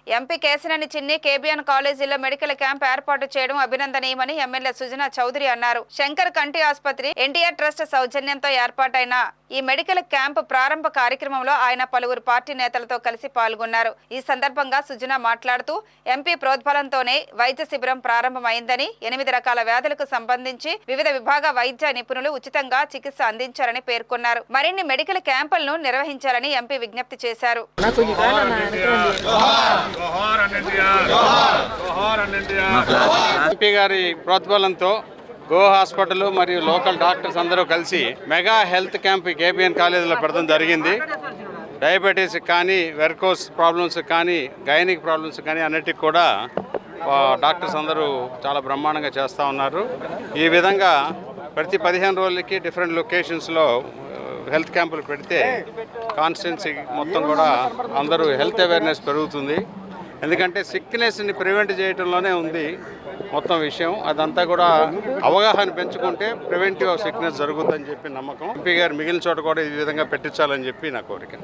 MP Kesineni చిన్ని KBN కాలేజీలో medical camp ఏర్పాటు చేయడం అభినందనీయమని ఎమ్మెల్యే సుజనా చౌదరి అన్నారు. శంకర్ కంటి ఆసుపత్రి ఎన్టీఆర్ ట్రస్ట్ సౌజన్యంతో ఏర్పాటైన ఈ మెడికల్ క్యాంప్ ప్రారంభ కార్యక్రమంలో ఆయన పలువురు పార్టీ నేతలతో కలిసి పాల్గొన్నారు. ఈ సందర్భంగా సుజనా మాట్లాడుతూ ఎంపీ ప్రోద్బలంతోనే వైద్య శిబిరం ప్రారంభమైందని, 8 రకాల వ్యాధులకు సంబంధించి వివిధ విభాగ వైద్య నిపుణులు ఉచితంగా చికిత్స అందించారని పేర్కొన్నారు. మరిన్ని మెడికల్ క్యాంపులను నిర్వహించాలని ఎంపీ విజ్ఞప్తి చేశారు. ఎంపీ గారి ప్రోద్బలంతో గో హాస్పిటల్ మరియు లోకల్ డాక్టర్స్ అందరూ కలిసి మెగా హెల్త్ క్యాంప్ కేబిఎన్ కాలేజీలో పెడతాం జరిగింది. డయాబెటీస్ కానీ, వెర్కోస్ ప్రాబ్లమ్స్ కానీ, గైనిక్ ప్రాబ్లమ్స్ కానీ అన్నిటికి కూడా డాక్టర్స్ అందరూ చాలా బ్రహ్మాండంగా చేస్తూ ఉన్నారు. ఈ విధంగా ప్రతి 15 రోజులకి డిఫరెంట్ లొకేషన్స్లో హెల్త్ క్యాంపులు పెడితే కాన్స్టిట్యున్సీ మొత్తం కూడా అందరూ హెల్త్ అవేర్నెస్ పెరుగుతుంది. ఎందుకంటే సిక్నెస్ని ప్రివెంట్ చేయడంలోనే ఉంది మొత్తం విషయం. అదంతా కూడా అవగాహన పెంచుకుంటే ప్రివెంటివ్ ఆఫ్ సిక్నెస్ జరుగుతుందని చెప్పి నమ్మకం. ఎంపీ గారు మిగిలిన చోట కూడా ఈ విధంగా పెట్టించాలని చెప్పి నా కోరిక.